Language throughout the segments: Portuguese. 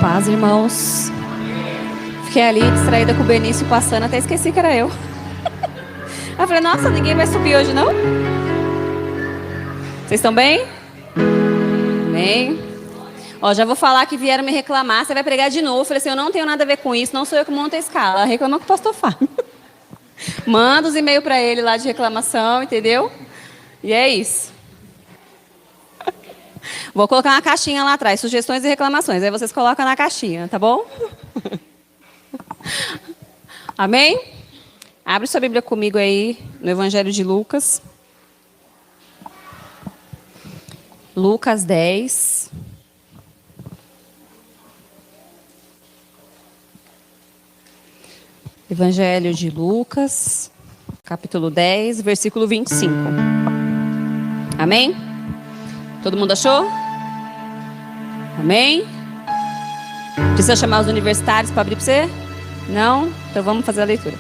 Paz, irmãos. Fiquei ali distraída com o Benício passando, até esqueci que era eu. Eu falei, nossa, ninguém vai subir hoje, não? Vocês estão bem? Amém. Ó, já vou falar que vieram me reclamar, você vai pregar de novo. Eu falei assim, eu não tenho nada a ver com isso, não sou eu que monto a escala. Reclama com o pastor Fábio. Manda os e-mails para ele lá de reclamação, entendeu? E é isso. Vou colocar uma caixinha lá atrás, sugestões e reclamações. Aí vocês colocam na caixinha, tá bom? Amém? Abre sua Bíblia comigo aí no Evangelho de Lucas. Lucas 10. Evangelho de Lucas, capítulo 10, versículo 25. Amém? Todo mundo achou? Amém? Precisa chamar os universitários para abrir para você? Não? Então vamos fazer a leitura.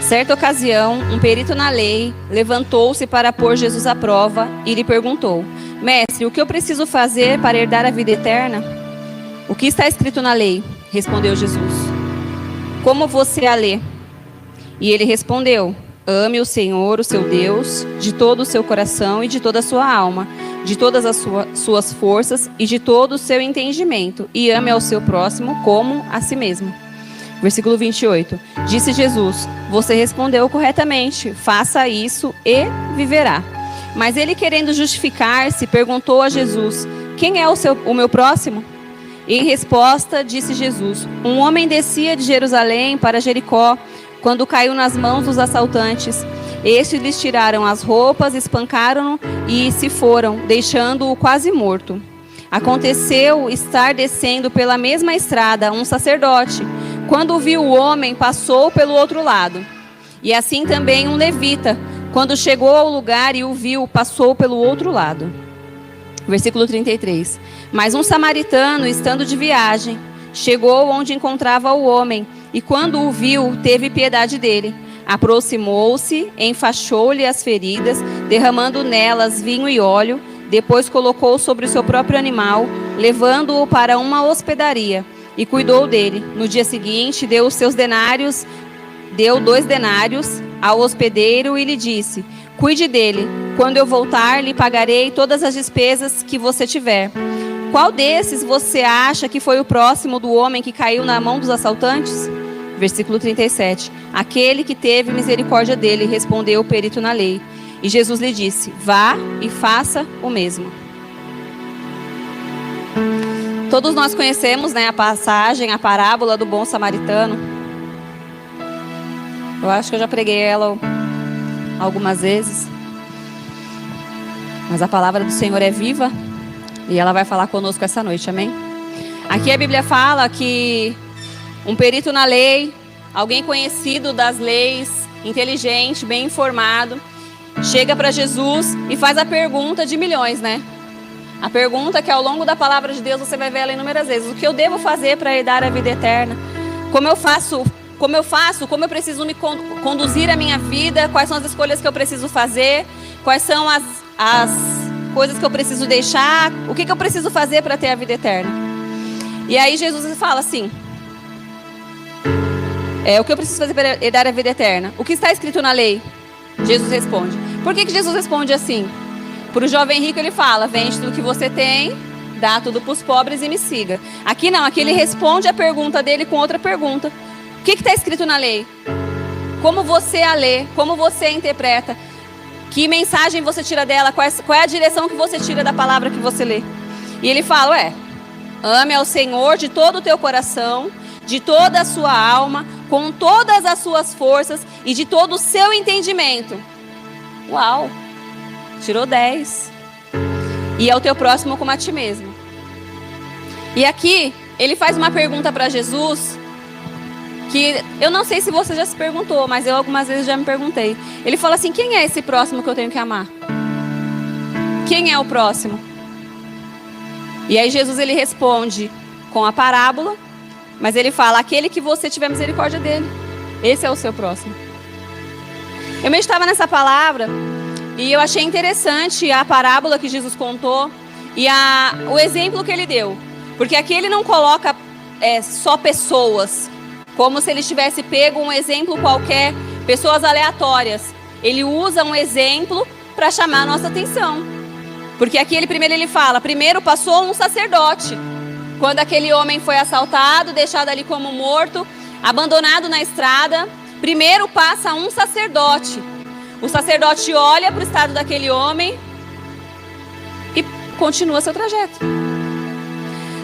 Certa ocasião, um perito na lei levantou-se para pôr Jesus à prova e lhe perguntou: Mestre, o que eu preciso fazer para herdar a vida eterna? O que está escrito na lei? Respondeu Jesus. Como você a lê? E ele respondeu: Ame o Senhor, o seu Deus, de todo o seu coração e de toda a sua alma, de todas as suas forças e de todo o seu entendimento, e ame ao seu próximo como a si mesmo. Versículo 28. Disse Jesus: Você respondeu corretamente, faça isso e viverá. Mas ele, querendo justificar-se, perguntou a Jesus: Quem é o meu próximo? Em resposta, disse Jesus: Um homem descia de Jerusalém para Jericó, quando caiu nas mãos dos assaltantes. Estes lhes tiraram as roupas, espancaram-no e se foram, deixando-o quase morto. Aconteceu estar descendo pela mesma estrada um sacerdote. Quando viu o homem, passou pelo outro lado. E assim também um levita, quando chegou ao lugar e o viu, passou pelo outro lado. Versículo 33. Mas um samaritano, estando de viagem, chegou onde encontrava o homem, e quando o viu, teve piedade dele. Aproximou-se, enfaixou-lhe as feridas, derramando nelas vinho e óleo, depois colocou sobre o seu próprio animal, levando-o para uma hospedaria, e cuidou dele. No dia seguinte, deu 2 denários ao hospedeiro e lhe disse: Cuide dele, quando eu voltar, lhe pagarei todas as despesas que você tiver. Qual desses você acha que foi o próximo do homem que caiu na mão dos assaltantes? Versículo 37. Aquele que teve misericórdia dele, respondeu o perito na lei. E Jesus lhe disse: Vá e faça o mesmo. Todos nós conhecemos, né, a passagem, a parábola do bom samaritano. Eu acho que eu já preguei ela algumas vezes. Mas a palavra do Senhor é viva e ela vai falar conosco essa noite, amém? Aqui a Bíblia fala que um perito na lei, alguém conhecido das leis, inteligente, bem informado, chega para Jesus e faz a pergunta de milhões, né? A pergunta que ao longo da palavra de Deus você vai ver ela inúmeras vezes. O que eu devo fazer para herdar a vida eterna? Como eu faço? Como eu preciso me conduzir a minha vida? Quais são as escolhas que eu preciso fazer? Quais são as coisas que eu preciso deixar? O que eu preciso fazer para ter a vida eterna? E aí Jesus fala assim: o que eu preciso fazer para herdar a vida eterna? O que está escrito na lei? Jesus responde. Por que Jesus responde assim? Para o jovem rico ele fala: vende tudo que você tem, dá tudo para os pobres e me siga. Aqui não, aqui ele responde a pergunta dele com outra pergunta. O que está escrito na lei? Como você a lê? Como você a interpreta? Que mensagem você tira dela? Qual é a direção que você tira da palavra que você lê? E ele fala: ame ao Senhor de todo o teu coração, de toda a sua alma, com todas as suas forças e de todo o seu entendimento. Uau! Tirou 10. E ao teu próximo como a ti mesmo. E aqui ele faz uma pergunta para Jesus que eu não sei se você já se perguntou, mas eu algumas vezes já me perguntei. Ele fala assim: quem é esse próximo que eu tenho que amar? Quem é o próximo? E aí Jesus ele responde com a parábola, mas ele fala: aquele que você tiver misericórdia dele, esse é o seu próximo. Eu meditava nessa palavra e eu achei interessante a parábola que Jesus contou e o exemplo que ele deu. Porque aqui ele não coloca só pessoas, como se ele tivesse pego um exemplo qualquer, pessoas aleatórias. Ele usa um exemplo para chamar a nossa atenção. Porque aqui ele fala, primeiro passou um sacerdote. Quando aquele homem foi assaltado, deixado ali como morto, abandonado na estrada, primeiro passa um sacerdote. O sacerdote olha para o estado daquele homem e continua seu trajeto.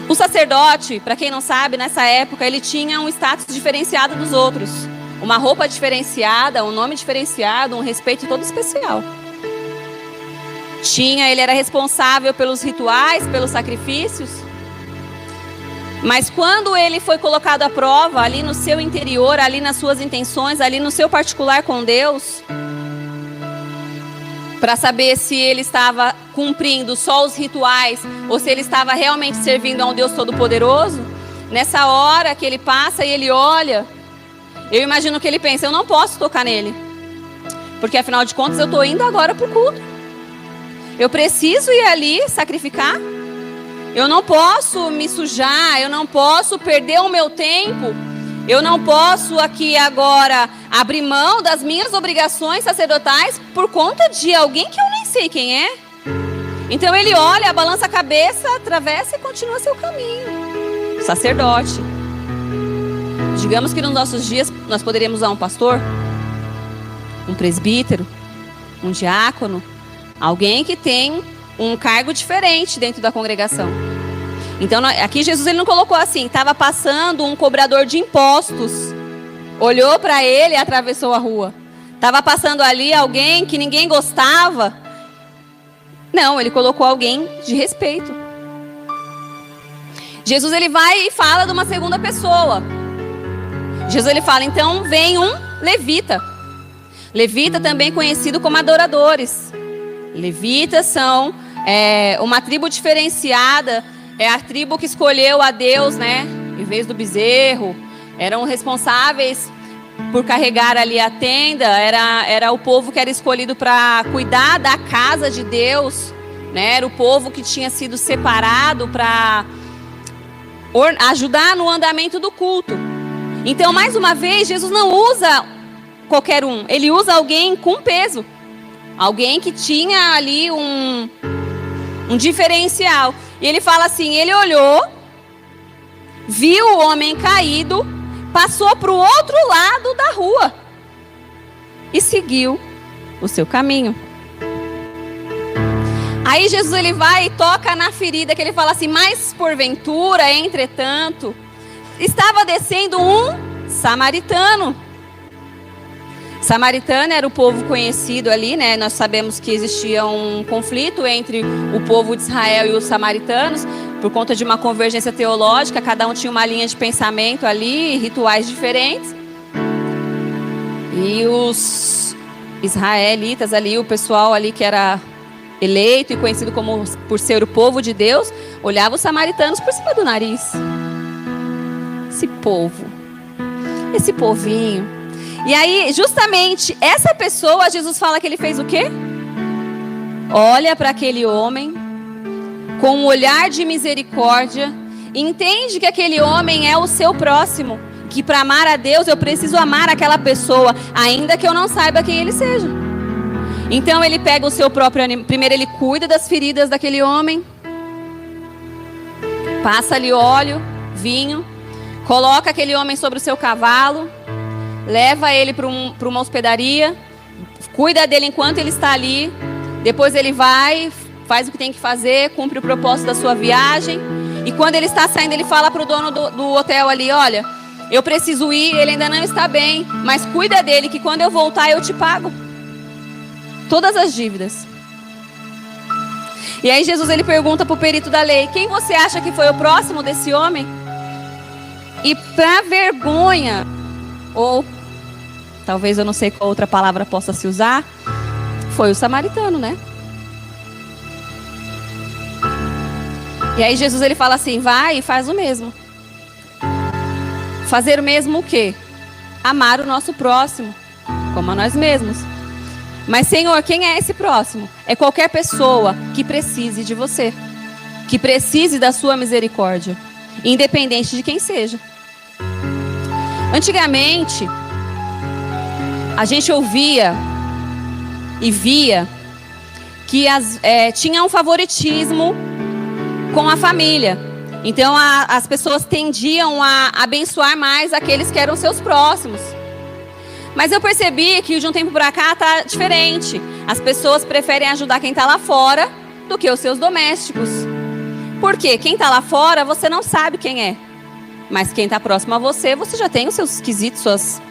O sacerdote, para quem não sabe, nessa época, ele tinha um status diferenciado dos outros. Uma roupa diferenciada, um nome diferenciado, um respeito todo especial. Ele era responsável pelos rituais, pelos sacrifícios. Mas quando ele foi colocado à prova, ali no seu interior, ali nas suas intenções, ali no seu particular com Deus, para saber se ele estava cumprindo só os rituais ou se ele estava realmente servindo a um Deus Todo-Poderoso, nessa hora que ele passa e ele olha, eu imagino que ele pensa, eu não posso tocar nele, porque afinal de contas eu estou indo agora para o culto. Eu preciso ir ali sacrificar. Eu não posso me sujar, eu não posso perder o meu tempo. Eu não posso aqui agora abrir mão das minhas obrigações sacerdotais por conta de alguém que eu nem sei quem é. Então ele olha, balança a cabeça, atravessa e continua seu caminho. Sacerdote. Digamos que nos nossos dias nós poderíamos usar um pastor, um presbítero, um diácono, alguém que tem um cargo diferente dentro da congregação. Então aqui Jesus ele não colocou assim, estava passando um cobrador de impostos, olhou para ele e atravessou a rua. Estava passando ali alguém que ninguém gostava. Não, ele colocou alguém de respeito. Jesus ele vai e fala de uma segunda pessoa. Jesus ele fala, então vem um levita. Levita também conhecido como adoradores. Levitas são uma tribo diferenciada. É a tribo que escolheu a Deus, né? Em vez do bezerro. Eram responsáveis por carregar ali a tenda. Era o povo que era escolhido para cuidar da casa de Deus, né? Era o povo que tinha sido separado para ajudar no andamento do culto. Então, mais uma vez, Jesus não usa qualquer um. Ele usa alguém com peso. Alguém que tinha ali um diferencial. E ele fala assim, ele olhou, viu o homem caído, passou para o outro lado da rua e seguiu o seu caminho. Aí Jesus ele vai e toca na ferida, que ele fala assim, mas porventura, entretanto, estava descendo um samaritano. Samaritano era o povo conhecido ali, né? Nós sabemos que existia um conflito entre o povo de Israel e os samaritanos, por conta de uma convergência teológica, cada um tinha uma linha de pensamento ali, rituais diferentes. E os israelitas ali, o pessoal ali que era eleito e conhecido como por ser o povo de Deus, olhava os samaritanos por cima do nariz. Esse povo, esse povinho. E aí, justamente, essa pessoa, Jesus fala que ele fez o quê? Olha para aquele homem com um olhar de misericórdia, entende que aquele homem é o seu próximo, que para amar a Deus eu preciso amar aquela pessoa, ainda que eu não saiba quem ele seja. Então ele pega o seu próprio animal, primeiro ele cuida das feridas daquele homem, passa ali óleo, vinho, coloca aquele homem sobre o seu cavalo, leva ele para uma hospedaria, cuida dele enquanto ele está ali, depois ele vai, faz o que tem que fazer, cumpre o propósito da sua viagem, e quando ele está saindo, ele fala para o dono do hotel ali, olha, eu preciso ir, ele ainda não está bem, mas cuida dele que quando eu voltar eu te pago todas as dívidas. E aí Jesus ele pergunta para o perito da lei, quem você acha que foi o próximo desse homem? E para vergonha, ou talvez eu não sei qual outra palavra possa se usar, foi o samaritano, né? E aí Jesus ele fala assim, vai e faz o mesmo. Fazer o mesmo o quê? Amar o nosso próximo, como a nós mesmos. Mas Senhor, quem é esse próximo? É qualquer pessoa que precise de você, que precise da sua misericórdia. independente de quem seja. Antigamente, a gente ouvia e via que tinha um favoritismo com a família. Então, as pessoas tendiam a abençoar mais aqueles que eram seus próximos. Mas eu percebi que de um tempo para cá tá diferente. As pessoas preferem ajudar quem está lá fora do que os seus domésticos. Por quê? Quem está lá fora, você não sabe quem é. Mas quem está próximo a você, você já tem os seus quesitos,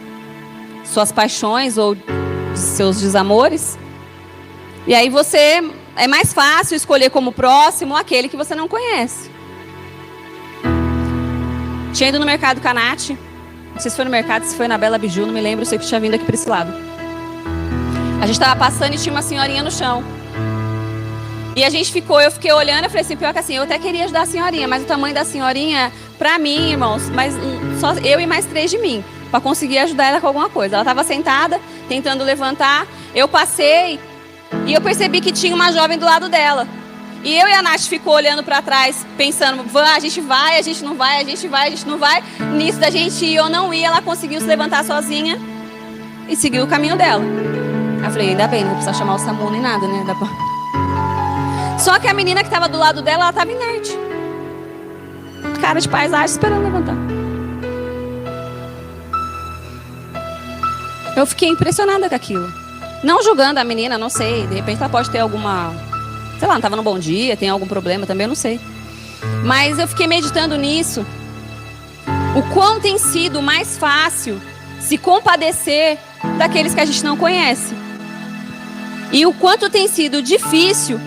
suas paixões ou seus desamores. E aí é mais fácil escolher como próximo aquele que você não conhece. Tinha ido no mercado Canate. Não sei se foi no mercado, se foi na Bela Biju, não me lembro. Eu sei que tinha vindo aqui para esse lado. A gente estava passando e tinha uma senhorinha no chão. E eu fiquei olhando e falei assim, pior que assim, eu até queria ajudar a senhorinha, mas o tamanho da senhorinha, pra mim, irmãos, mas só eu e mais 3 de mim, para conseguir ajudar ela com alguma coisa. Ela estava sentada, tentando levantar, eu passei e eu percebi que tinha uma jovem do lado dela. E eu e a Nath ficou olhando para trás, pensando, a gente vai, a gente não vai, a gente vai, a gente não vai. Nisso da gente ir ou não ir, ela conseguiu se levantar sozinha e seguiu o caminho dela. Eu falei, ainda bem, não vou precisar chamar o SAMU nem nada, né? Só que a menina que estava do lado dela, ela estava inerte. Cara de paisagem, esperando levantar. Eu fiquei impressionada com aquilo. Não julgando a menina, não sei. De repente ela pode ter alguma... Sei lá, não estava num bom dia, tem algum problema também, eu não sei. Mas eu fiquei meditando nisso. O quão tem sido mais fácil se compadecer daqueles que a gente não conhece. E o quanto tem sido difícil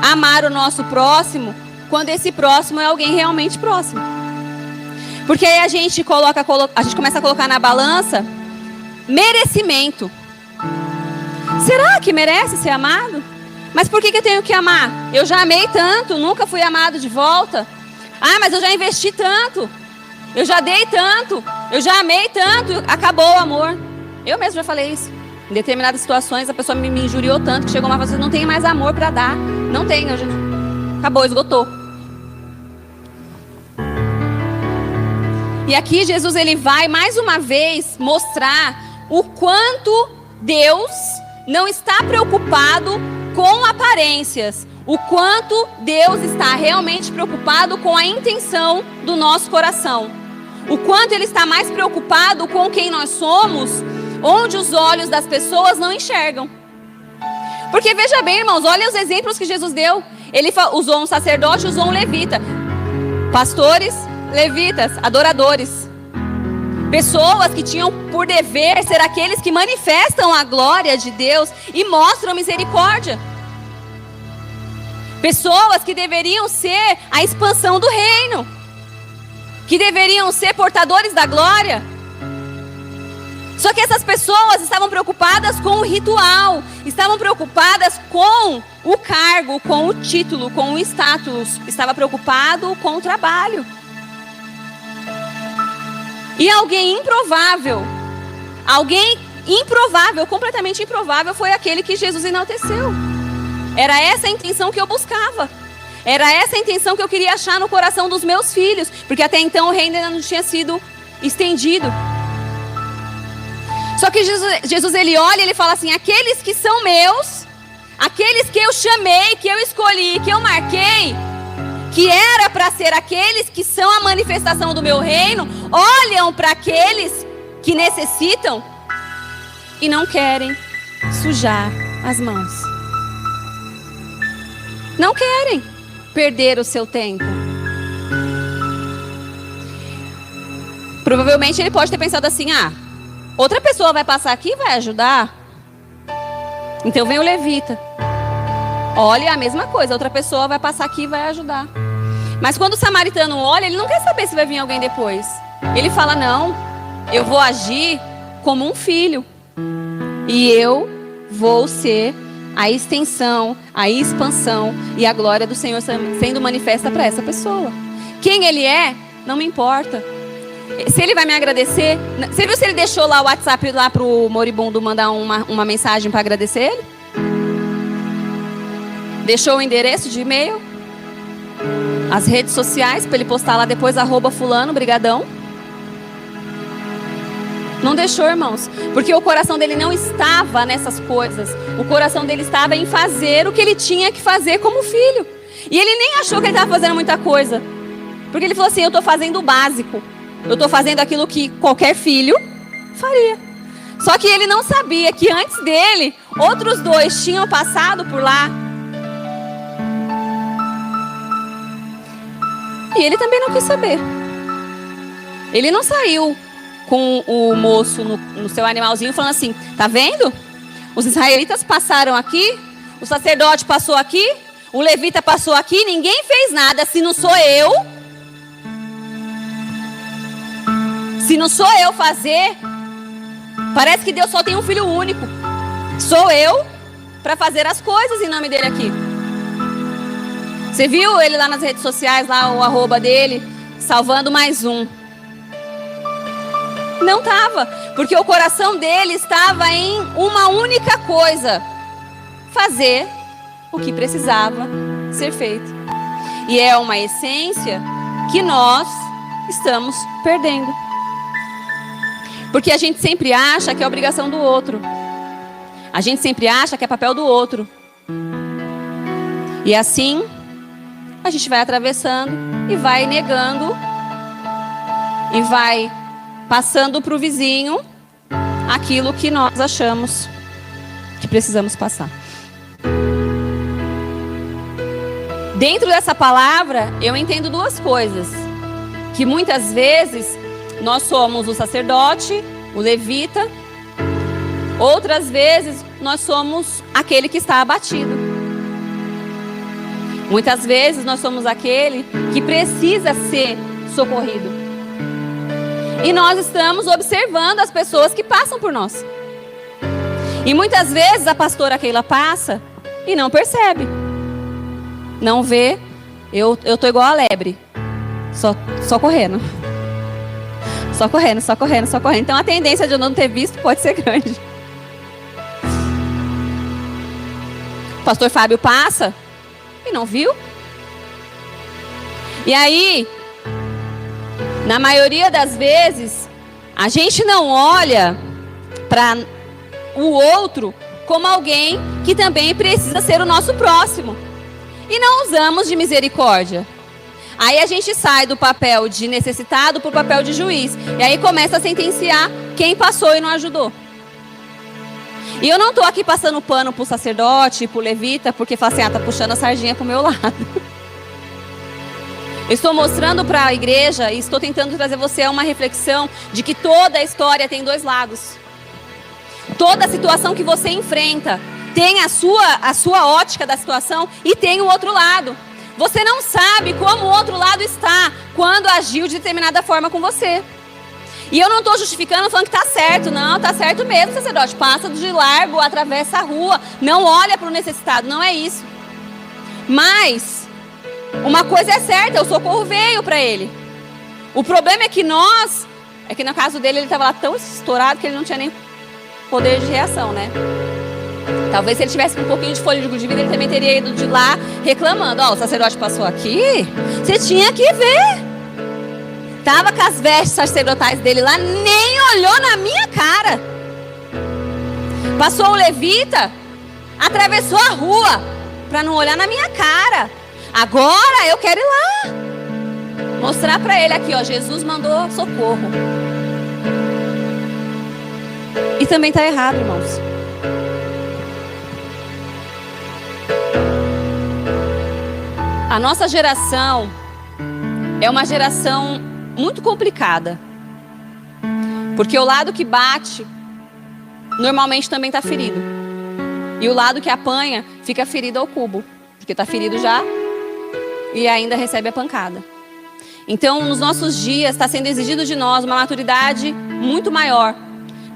amar o nosso próximo quando esse próximo é alguém realmente próximo. Porque aí a gente começa a colocar na balança merecimento. Será que merece ser amado? Mas por que eu tenho que amar? Eu já amei tanto, nunca fui amado de volta. Ah, mas eu já investi tanto. Eu já dei tanto. Eu já amei tanto. Acabou o amor. Eu mesmo já falei isso. Em determinadas situações, a pessoa me injuriou tanto que chegou uma vez, não tem mais amor para dar. Não tem. Acabou, esgotou. E aqui Jesus ele vai mais uma vez mostrar o quanto Deus não está preocupado com aparências. O quanto Deus está realmente preocupado com a intenção do nosso coração. O quanto Ele está mais preocupado com quem nós somos, onde os olhos das pessoas não enxergam. Porque veja bem, irmãos, olha os exemplos que Jesus deu. Ele usou um sacerdote, usou um levita. Pastores, levitas, adoradores. Pessoas que tinham por dever ser aqueles que manifestam a glória de Deus e mostram misericórdia. Pessoas que deveriam ser a expansão do reino. Que deveriam ser portadores da glória. Só que essas pessoas estavam preocupadas com o ritual. Estavam preocupadas com o cargo, com o título, com o status. Estava preocupado com o trabalho. E alguém improvável, completamente improvável, foi aquele que Jesus enalteceu. Era essa a intenção que eu buscava. Era essa a intenção que eu queria achar no coração dos meus filhos. Porque até então o reino ainda não tinha sido estendido. Só que Jesus ele olha e ele fala assim, aqueles que são meus, aqueles que eu chamei, que eu escolhi, que eu marquei, que era para ser aqueles que são a manifestação do meu reino, olham para aqueles que necessitam e não querem sujar as mãos. Não querem perder o seu tempo. Provavelmente ele pode ter pensado assim, outra pessoa vai passar aqui e vai ajudar. Então vem o levita. Olha, a mesma coisa, outra pessoa vai passar aqui e vai ajudar. Mas quando o samaritano olha, ele não quer saber se vai vir alguém depois. Ele fala, não, eu vou agir como um filho. E eu vou ser a extensão, a expansão e a glória do Senhor sendo manifesta para essa pessoa. Quem ele é, não me importa. Se ele vai me agradecer... Você viu se ele deixou lá o WhatsApp lá pro moribundo mandar uma mensagem para agradecer ele? Deixou o endereço de e-mail? as redes sociais para ele postar lá depois @fulano, brigadão. Não deixou, irmãos, porque o coração dele não estava nessas coisas. O coração dele estava em fazer o que ele tinha que fazer como filho. E ele nem achou que ele estava fazendo muita coisa. Porque ele falou assim, eu estou fazendo o básico. Eu estou fazendo aquilo que qualquer filho faria. Só que ele não sabia que antes dele, outros dois tinham passado por lá. E ele também não quis saber. Ele não saiu com o moço no seu animalzinho falando assim, tá vendo? Os israelitas passaram aqui, o sacerdote passou aqui, o levita passou aqui, ninguém fez nada, se não sou eu. Se não sou eu fazer, parece que Deus só tem um filho único. Sou eu para fazer as coisas em nome dele aqui. Você viu ele lá nas redes sociais, lá o @ dele, salvando mais um. Não estava, porque o coração dele estava em uma única coisa: fazer o que precisava ser feito. E é uma essência que nós estamos perdendo. Porque a gente sempre acha que é obrigação do outro. A gente sempre acha que é papel do outro. E assim, a gente vai atravessando e vai negando e vai passando para o vizinho aquilo que nós achamos que precisamos passar. Dentro dessa palavra, eu entendo duas coisas. Que muitas vezes nós somos o sacerdote, o levita. Outras vezes nós somos aquele que está abatido. Muitas vezes nós somos aquele que precisa ser socorrido. E nós estamos observando as pessoas que passam por nós. E muitas vezes a pastora Keila passa e não percebe. Não vê. Eu tô igual a lebre. Só correndo. Só correndo, só correndo, só correndo. Então a tendência de eu não ter visto pode ser grande. O pastor Fábio passa e não viu. E aí, na maioria das vezes, a gente não olha para o outro como alguém que também precisa ser o nosso próximo. E não usamos de misericórdia. Aí a gente sai do papel de necessitado para o papel de juiz. E aí começa a sentenciar quem passou e não ajudou. E eu não estou aqui passando pano para o sacerdote, para o levita, porque fala assim, tá puxando a sardinha para o meu lado. Eu estou mostrando para a igreja e estou tentando trazer você a uma reflexão de que toda a história tem dois lados. Toda situação que você enfrenta tem a sua ótica da situação e tem o outro lado. Você não sabe como o outro lado está quando agiu de determinada forma com você. E eu não estou justificando, falando que está certo. Não, está certo mesmo, sacerdote. Passa de largo, atravessa a rua, não olha para o necessitado. Não é isso. Mas uma coisa é certa, o socorro veio para ele. O problema é que no caso dele, ele estava lá tão estourado que ele não tinha nem poder de reação, né? Talvez se ele tivesse com um pouquinho de fôlego de vida, ele também teria ido de lá reclamando. O sacerdote passou aqui, você tinha que ver. Tava com as vestes sacerdotais dele lá, nem olhou na minha cara. Passou o levita, atravessou a rua para não olhar na minha cara. Agora eu quero ir lá mostrar para ele aqui, Jesus mandou socorro. E também tá errado, irmãos. A nossa geração é uma geração muito complicada. Porque o lado que bate normalmente também está ferido. E o lado que apanha fica ferido ao cubo. Porque está ferido já e ainda recebe a pancada. Então, nos nossos dias, está sendo exigido de nós uma maturidade muito maior.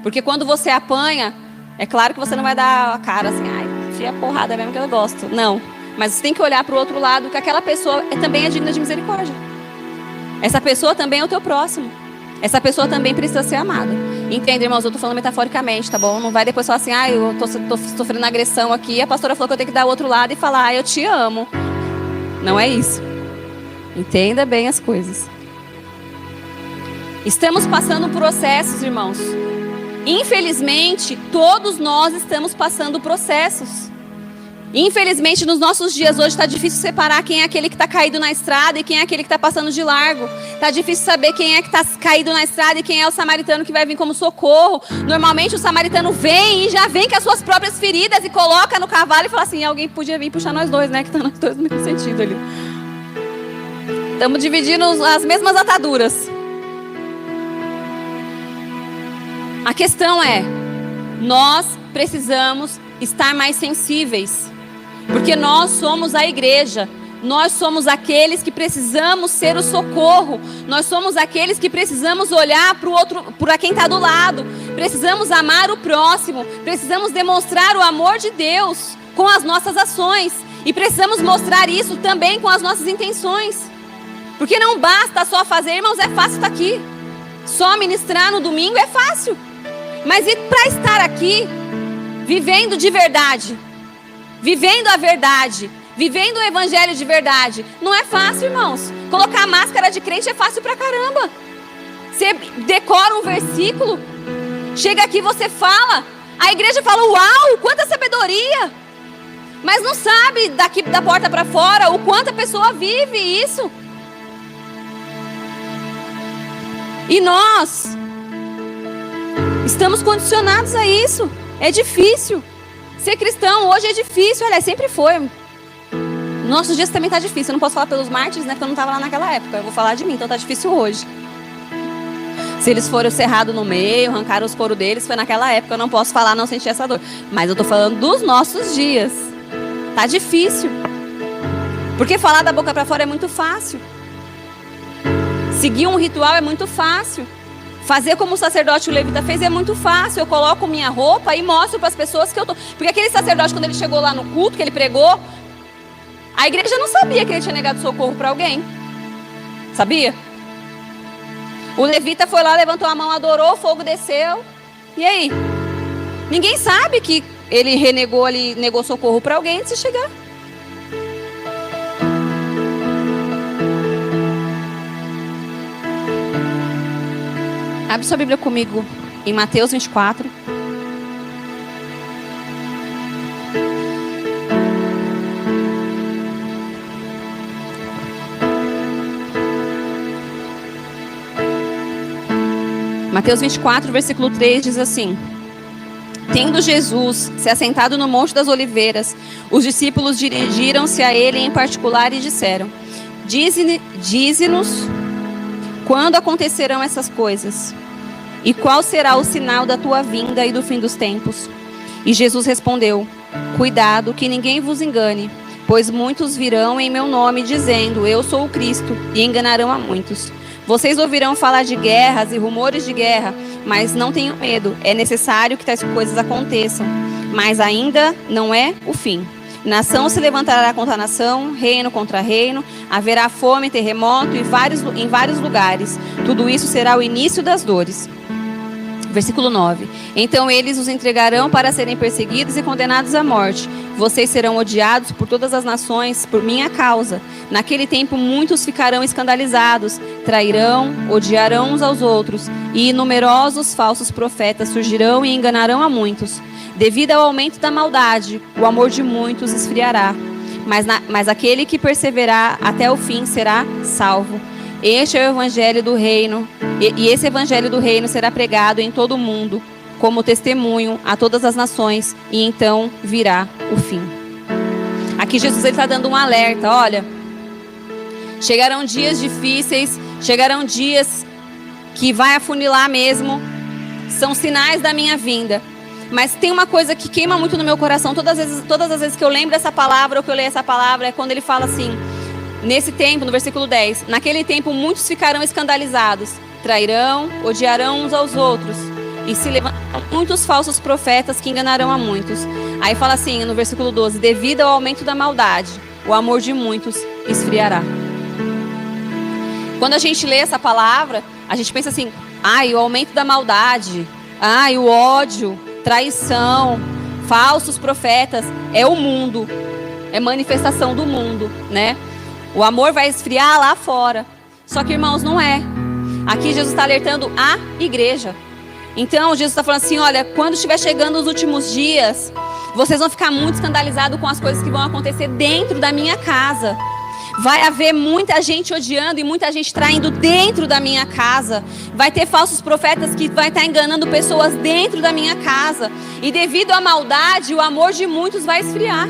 Porque quando você apanha, é claro que você não vai dar a cara assim, enfia a porrada mesmo que eu gosto. Não. Mas você tem que olhar para o outro lado, que aquela pessoa também é digna de misericórdia. Essa pessoa também é o teu próximo. Essa pessoa também precisa ser amada. Entende, irmãos? Eu estou falando metaforicamente, tá bom? Não vai depois falar assim, eu estou sofrendo agressão aqui. A pastora falou que eu tenho que dar o outro lado e falar, eu te amo. Não é isso. Entenda bem as coisas. Estamos passando processos, irmãos. Infelizmente, todos nós estamos passando processos. Infelizmente, nos nossos dias hoje está difícil separar quem é aquele que está caído na estrada e quem é aquele que está passando de largo. Está difícil saber quem é que está caído na estrada e quem é o samaritano que vai vir como socorro. Normalmente o samaritano vem e já vem com as suas próprias feridas e coloca no cavalo e fala assim, alguém podia vir puxar nós dois, né? Que está nós dois no mesmo sentido ali. Estamos dividindo as mesmas ataduras. A questão é, nós precisamos estar mais sensíveis. Porque nós somos a igreja, nós somos aqueles que precisamos ser o socorro, nós somos aqueles que precisamos olhar para o outro, para quem está do lado, precisamos amar o próximo, precisamos demonstrar o amor de Deus com as nossas ações e precisamos mostrar isso também com as nossas intenções, porque não basta só fazer, irmãos, é fácil estar aqui, só ministrar no domingo é fácil, mas e para estar aqui, vivendo de verdade, vivendo a verdade, vivendo o evangelho de verdade, não é fácil, irmãos. Colocar a máscara de crente é fácil pra caramba. Você decora um versículo, chega aqui, você fala, a igreja fala, uau, quanta sabedoria. Mas não sabe daqui da porta para fora o quanto a pessoa vive isso. E nós estamos condicionados a isso. É difícil. Ser cristão hoje é difícil, aliás, sempre foi. Nos nossos dias também está difícil. Eu não posso falar pelos mártires, né? Porque eu não estava lá naquela época. Eu vou falar de mim, então está difícil hoje. Se eles foram cerrados no meio, arrancaram os coros deles, foi naquela época. Eu não posso falar, não sentir essa dor. Mas eu estou falando dos nossos dias. Tá difícil. Porque falar da boca para fora é muito fácil. Seguir um ritual é muito fácil. Fazer como o sacerdote o levita fez é muito fácil. Eu coloco minha roupa e mostro para as pessoas que eu tô. Porque aquele sacerdote, quando ele chegou lá no culto, que ele pregou, a igreja não sabia que ele tinha negado socorro para alguém. Sabia? O levita foi lá, levantou a mão, adorou, o fogo desceu. E aí? Ninguém sabe que ele renegou, ele negou socorro para alguém antes de chegar. Abre sua Bíblia comigo em Mateus 24. Mateus 24, versículo 3 diz assim: Tendo Jesus se assentado no Monte das Oliveiras, os discípulos dirigiram-se a ele em particular e disseram: Dize-nos quando acontecerão essas coisas, e qual será o sinal da tua vinda e do fim dos tempos? E Jesus respondeu: Cuidado que ninguém vos engane, pois muitos virão em meu nome dizendo: Eu sou o Cristo, e enganarão a muitos. Vocês ouvirão falar de guerras e rumores de guerra, mas não tenham medo, é necessário que tais coisas aconteçam, mas ainda não é o fim. Nação se levantará contra nação, reino contra reino, haverá fome, terremoto em vários lugares. Tudo isso será o início das dores. Versículo 9. Então eles os entregarão para serem perseguidos e condenados à morte. Vocês serão odiados por todas as nações por minha causa. Naquele tempo muitos ficarão escandalizados, trairão, odiarão uns aos outros, e numerosos falsos profetas surgirão e enganarão a muitos. Devido ao aumento da maldade, o amor de muitos esfriará, mas aquele que perseverar até o fim será salvo. Este é o evangelho do reino, e esse evangelho do reino será pregado em todo o mundo, como testemunho a todas as nações, e então virá o fim. Aqui Jesus está dando um alerta, olha, chegarão dias difíceis, chegarão dias que vai afunilar mesmo, são sinais da minha vinda. Mas tem uma coisa que queima muito no meu coração, todas as vezes que eu lembro essa palavra, ou que eu leio essa palavra, é quando ele fala assim, nesse tempo, no versículo 10, naquele tempo muitos ficarão escandalizados, trairão, odiarão uns aos outros, e se levantarão muitos falsos profetas que enganarão a muitos. Aí fala assim, no versículo 12, devido ao aumento da maldade, o amor de muitos esfriará. Quando a gente lê essa palavra, a gente pensa assim, o aumento da maldade, o ódio, traição, falsos profetas, é o mundo, é manifestação do mundo, né? O amor vai esfriar lá fora. Só que, irmãos, não é. Aqui Jesus está alertando a igreja. Então, Jesus está falando assim, olha, quando estiver chegando os últimos dias, vocês vão ficar muito escandalizados com as coisas que vão acontecer dentro da minha casa. Vai haver muita gente odiando e muita gente traindo dentro da minha casa. Vai ter falsos profetas que vai estar enganando pessoas dentro da minha casa. E devido à maldade, o amor de muitos vai esfriar.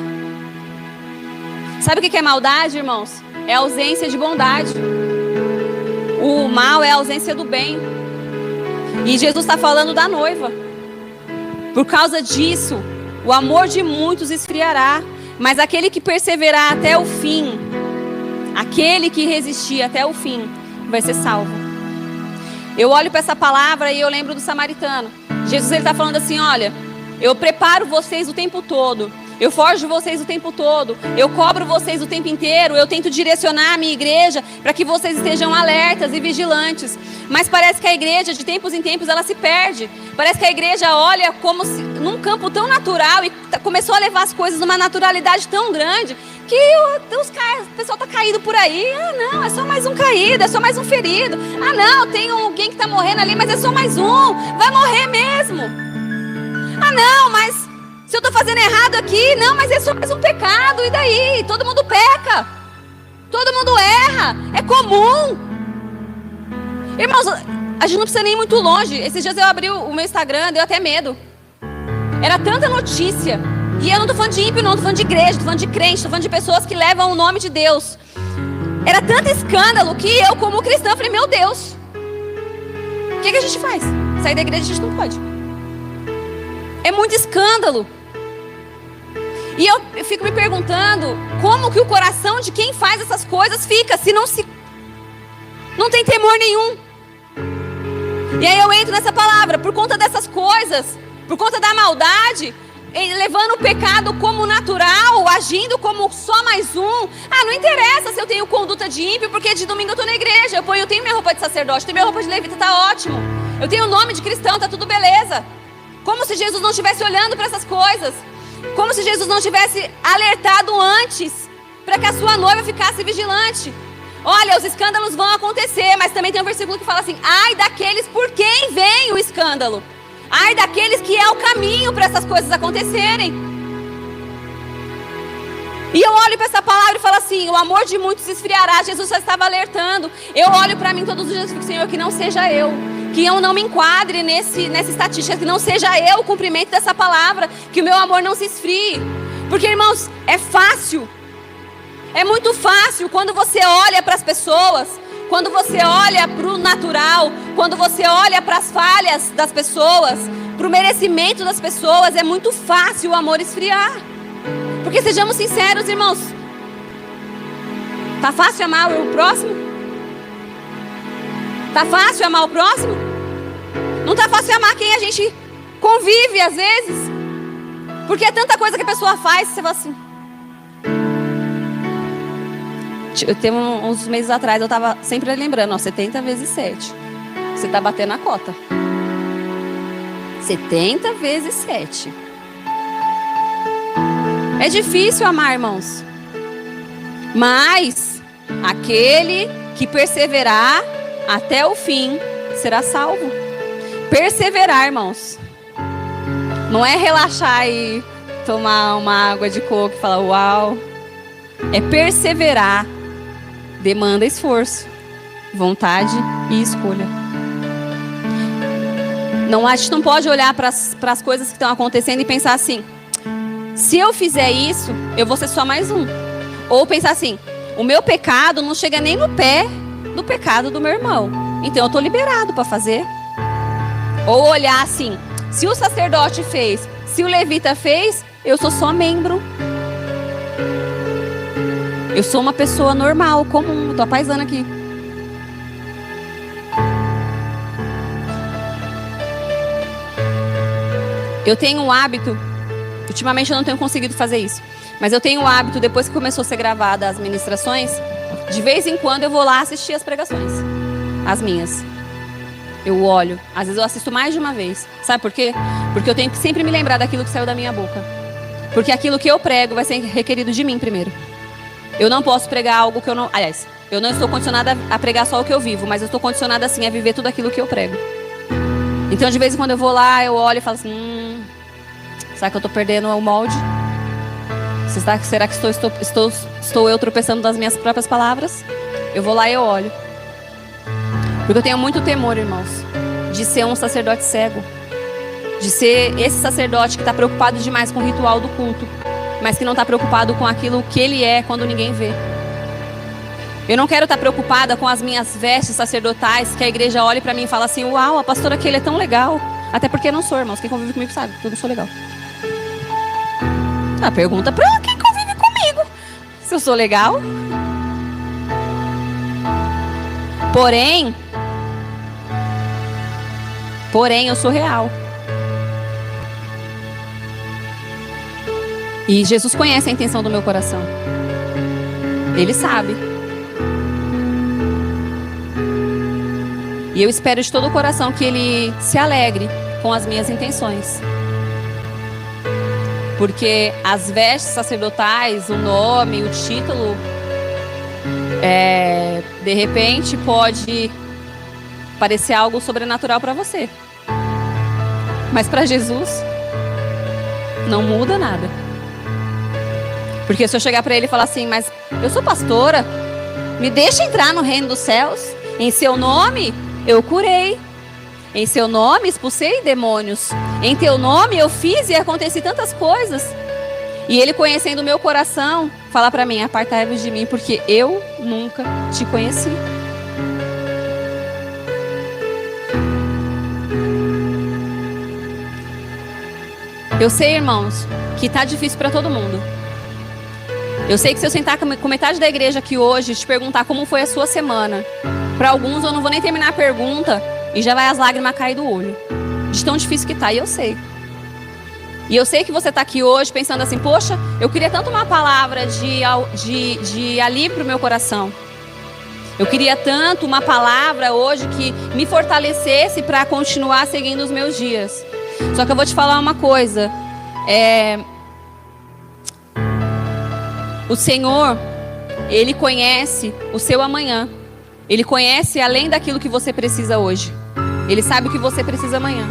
Sabe o que é maldade, irmãos? É a ausência de bondade. O mal é a ausência do bem. E Jesus está falando da noiva. Por causa disso, o amor de muitos esfriará. Mas aquele que perseverar até o fim, aquele que resistir até o fim, vai ser salvo. Eu olho para essa palavra e eu lembro do samaritano. Jesus está falando assim, olha, eu preparo vocês o tempo todo. Eu forjo vocês o tempo todo. Eu cobro vocês o tempo inteiro. Eu tento direcionar a minha igreja para que vocês estejam alertas e vigilantes. Mas parece que a igreja, de tempos em tempos, ela se perde. Parece que a igreja olha como se, num campo tão natural e começou a levar as coisas numa naturalidade tão grande que o pessoal está caído por aí. Ah, não, é só mais um caído, é só mais um ferido. Ah, não, tem alguém que está morrendo ali, mas é só mais um. Vai morrer mesmo. Ah, não, mas se eu estou fazendo errado aqui, não, mas é só mais um pecado, e daí? Todo mundo peca, todo mundo erra, é comum. Irmãos, a gente não precisa nem ir muito longe. Esses dias eu abri o meu Instagram, deu até medo. Era tanta notícia, e eu não estou falando de ímpio, não, estou falando de igreja, estou falando de crente, estou falando de pessoas que levam o nome de Deus. Era tanto escândalo que eu, como cristã, falei, meu Deus, o que a gente faz? Sair da igreja a gente não pode. É muito escândalo. E eu fico me perguntando como que o coração de quem faz essas coisas fica, se não tem temor nenhum. E aí eu entro nessa palavra, por conta dessas coisas, por conta da maldade, levando o pecado como natural, agindo como só mais um. Ah, não interessa se eu tenho conduta de ímpio, porque de domingo eu estou na igreja, eu tenho minha roupa de sacerdote, tenho minha roupa de levita, tá ótimo. Eu tenho o nome de cristão, tá tudo beleza. Como se Jesus não estivesse olhando para essas coisas. Como se Jesus não tivesse alertado antes, para que a sua noiva ficasse vigilante. Olha, os escândalos vão acontecer, mas também tem um versículo que fala assim, ai daqueles por quem vem o escândalo. Ai daqueles que é o caminho para essas coisas acontecerem. E eu olho para essa palavra e falo assim, o amor de muitos se esfriará. Jesus só estava alertando. Eu olho para mim todos os dias e fico, Senhor, que não seja eu, que eu não me enquadre nessa estatística, que não seja eu o cumprimento dessa palavra, que o meu amor não se esfrie. Porque, irmãos, é fácil, é muito fácil quando você olha para as pessoas, quando você olha para o natural, quando você olha para as falhas das pessoas, para o merecimento das pessoas, é muito fácil o amor esfriar. Porque sejamos sinceros, irmãos, tá fácil amar o próximo? Tá fácil amar o próximo? Não tá fácil amar quem a gente convive às vezes. Porque é tanta coisa que a pessoa faz, você fala assim. Tem uns meses atrás eu tava sempre lembrando, ó, 70 vezes 7. Você tá batendo a cota. 70 vezes 7. É difícil amar, irmãos. Mas aquele que perseverar até o fim será salvo. Perseverar, irmãos. Não é relaxar e tomar uma água de coco e falar uau. É perseverar. Demanda esforço, vontade e escolha. Não, a gente não pode olhar para as coisas que estão acontecendo e pensar assim, se eu fizer isso, eu vou ser só mais um. Ou pensar assim, o meu pecado não chega nem no pé do pecado do meu irmão, então eu estou liberado para fazer. Ou olhar assim, se o sacerdote fez, se o levita fez, eu sou só membro. Eu sou uma pessoa normal, comum, estou apaisando aqui. Eu tenho um hábito, ultimamente eu não tenho conseguido fazer isso, mas eu tenho um hábito, depois que começou a ser gravada as ministrações, de vez em quando eu vou lá assistir as pregações, as minhas. Eu olho, às vezes eu assisto mais de uma vez. Sabe por quê? Porque eu tenho que sempre me lembrar daquilo que saiu da minha boca. Porque aquilo que eu prego vai ser requerido de mim primeiro. Eu não posso pregar algo que eu não... Aliás, eu não estou condicionada a pregar só o que eu vivo, mas eu estou condicionada, assim, a viver tudo aquilo que eu prego. Então, de vez em quando eu vou lá, eu olho e falo assim... será que eu estou perdendo o molde? Será que estou eu tropeçando das minhas próprias palavras? Eu vou lá e eu olho. Porque eu tenho muito temor, irmãos, de ser um sacerdote cego. De ser esse sacerdote que está preocupado demais com o ritual do culto, mas que não está preocupado com aquilo que ele é quando ninguém vê. Eu não quero estar preocupada com as minhas vestes sacerdotais, que a igreja olhe para mim e fala assim: uau, a pastora aquele é tão legal. Até porque eu não sou, irmãos. Quem convive comigo sabe que eu não sou legal. Pergunta para quem convive comigo se eu sou legal. Porém, eu sou real. E Jesus conhece a intenção do meu coração. Ele sabe. E eu espero de todo o coração que Ele se alegre com as minhas intenções. Porque as vestes sacerdotais, o nome, o título, de repente pode parecer algo sobrenatural para você. Mas para Jesus, não muda nada. Porque se eu chegar para Ele e falar assim: mas eu sou pastora, me deixa entrar no reino dos céus, em seu nome eu curei, em seu nome expulsei demônios, em teu nome eu fiz e aconteci tantas coisas. E Ele, conhecendo o meu coração, fala para mim: apartai-vos de mim, porque eu nunca te conheci. Eu sei, irmãos, que tá difícil para todo mundo. Eu sei que se eu sentar com metade da igreja aqui hoje e te perguntar como foi a sua semana, para alguns eu não vou nem terminar a pergunta e já vai as lágrimas cair do olho, de tão difícil que tá. E eu sei. E eu sei que você tá aqui hoje pensando assim: poxa, eu queria tanto uma palavra de alívio pro meu coração. Eu queria tanto uma palavra hoje que me fortalecesse para continuar seguindo os meus dias. Só que eu vou te falar uma coisa. O Senhor, Ele conhece o seu amanhã. Ele conhece além daquilo que você precisa hoje. Ele sabe o que você precisa amanhã.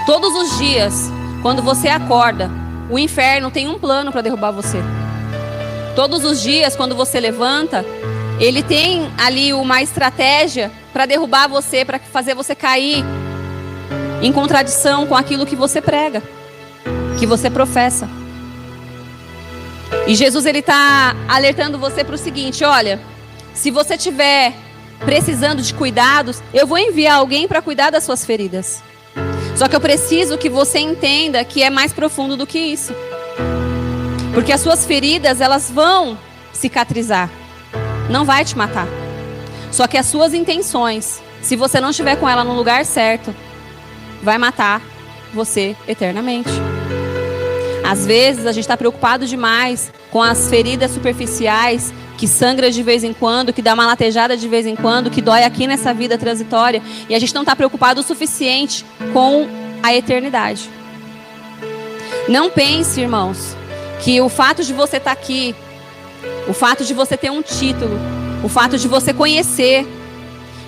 Todos os dias, quando você acorda, o inferno tem um plano para derrubar você. Todos os dias, quando você levanta, ele tem ali uma estratégia para derrubar você, para fazer você cair em contradição com aquilo que você prega, que você professa. E Jesus, Ele está alertando você para o seguinte: olha, se você estiver precisando de cuidados, eu vou enviar alguém para cuidar das suas feridas. Só que eu preciso que você entenda que é mais profundo do que isso. Porque as suas feridas, elas vão cicatrizar. Não vai te matar. Só que as suas intenções, se você não estiver com ela no lugar certo, vai matar você eternamente. Às vezes a gente está preocupado demais com as feridas superficiais, que sangra de vez em quando, que dá uma latejada de vez em quando, que dói aqui nessa vida transitória, e a gente não está preocupado o suficiente com a eternidade. Não pense, irmãos, que o fato de você estar aqui, o fato de você ter um título, o fato de você conhecer,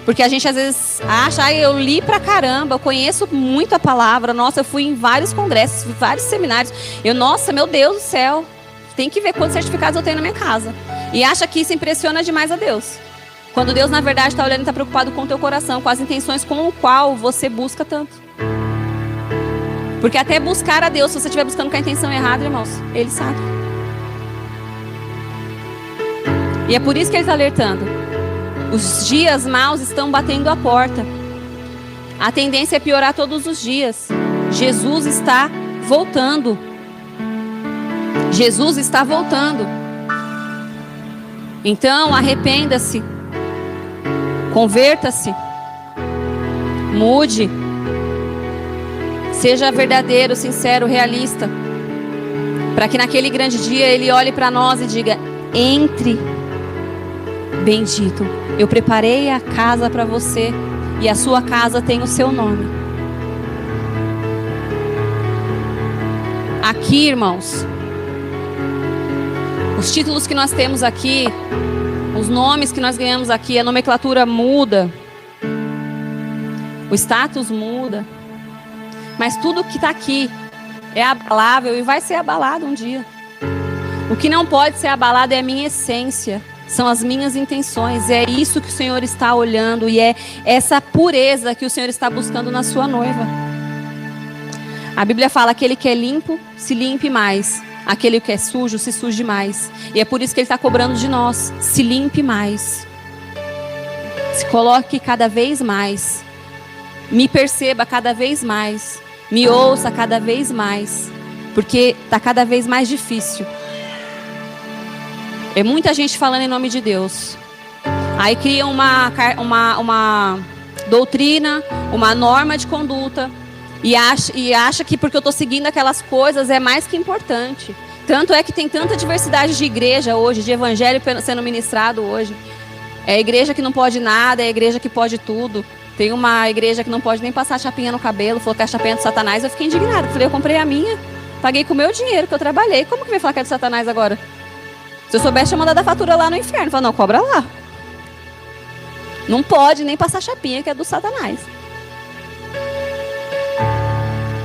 porque a gente às vezes acha: eu li pra caramba, eu conheço muito a palavra, nossa, eu fui em vários congressos, vários seminários, nossa, meu Deus do céu, tem que ver quantos certificados eu tenho na minha casa. E acha que isso impressiona demais a Deus. Quando Deus, na verdade, está olhando e está preocupado com o teu coração, com as intenções com o qual você busca tanto. Porque até buscar a Deus, se você estiver buscando com a intenção errada, irmãos, Ele sabe. E é por isso que Ele está alertando. Os dias maus estão batendo a porta. A tendência é piorar todos os dias. Jesus está voltando. Jesus está voltando. Então, arrependa-se. Converta-se. Mude. Seja verdadeiro, sincero, realista. Para que naquele grande dia Ele olhe para nós e diga: entre, bendito. Eu preparei a casa para você e a sua casa tem o seu nome. Aqui, irmãos, Os títulos que nós temos aqui, os nomes que nós ganhamos aqui, a nomenclatura muda, o status muda, mas tudo que está aqui é abalável e vai ser abalado um dia. O que não pode ser abalado é a minha essência, são as minhas intenções, é isso que o Senhor está olhando e é essa pureza que o Senhor está buscando na sua noiva. A Bíblia fala: aquele que é limpo, se limpe mais. Aquele que é sujo, se suje mais. E é por isso que Ele está cobrando de nós: se limpe mais. Se coloque cada vez mais. Me perceba cada vez mais. Me ouça cada vez mais. Porque está cada vez mais difícil. É muita gente falando em nome de Deus. Aí cria uma doutrina, uma norma de conduta. E acha que porque eu estou seguindo aquelas coisas é mais que importante. Tanto é que tem tanta diversidade de igreja hoje, de evangelho sendo ministrado hoje. É a igreja que não pode nada, é a igreja que pode tudo. Tem uma igreja que não pode nem passar chapinha no cabelo, falou que é a chapinha do Satanás. Eu fiquei indignada, falei: eu comprei a minha, paguei com o meu dinheiro que eu trabalhei. Como que vai falar que é do Satanás agora? Se eu soubesse, eu mandar a fatura lá no inferno. Falei: não, cobra lá. Não pode nem passar chapinha que é do Satanás.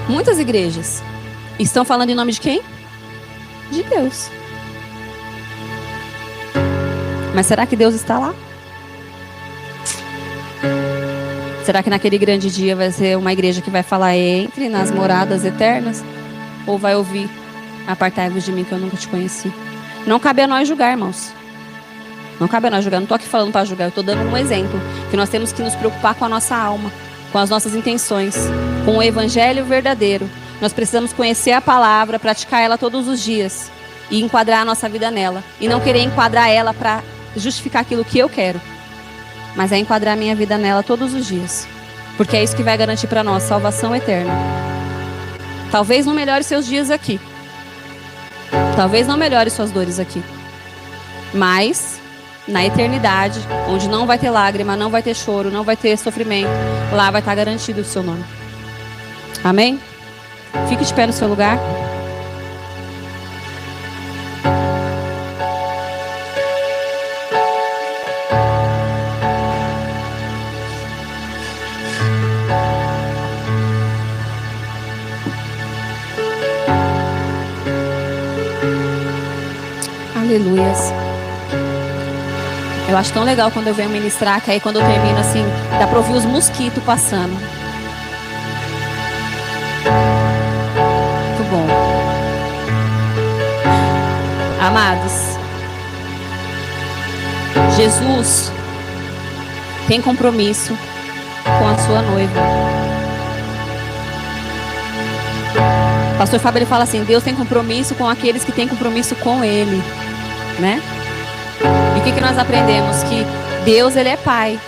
Muitas igrejas estão falando em nome de quem? De Deus. Mas será que Deus está lá? Será que naquele grande dia vai ser uma igreja que vai falar: entre nas moradas eternas? Ou vai ouvir: apartai-vos de mim que eu nunca te conheci? Não cabe a nós julgar, irmãos. Não cabe a nós julgar. Não estou aqui falando para julgar. Eu estou dando um exemplo. Que nós temos que nos preocupar com a nossa alma, com as nossas intenções, com o evangelho verdadeiro. Nós precisamos conhecer a palavra, praticar ela todos os dias e enquadrar a nossa vida nela. E não querer enquadrar ela para justificar aquilo que eu quero, mas é enquadrar a minha vida nela todos os dias. Porque é isso que vai garantir para nós salvação eterna. Talvez não melhore seus dias aqui. Talvez não melhore suas dores aqui. Mas na eternidade, onde não vai ter lágrima, não vai ter choro, não vai ter sofrimento, lá vai estar garantido o seu nome. Amém? Fique de pé no seu lugar. Aleluias. Eu acho tão legal quando eu venho ministrar, que aí quando eu termino assim, dá pra ouvir os mosquitos passando. Muito bom. Amados, Jesus tem compromisso com a sua noiva. O pastor Fábio, ele fala assim: Deus tem compromisso com aqueles que têm compromisso com Ele, né? E o que nós aprendemos? Que Deus, Ele é pai.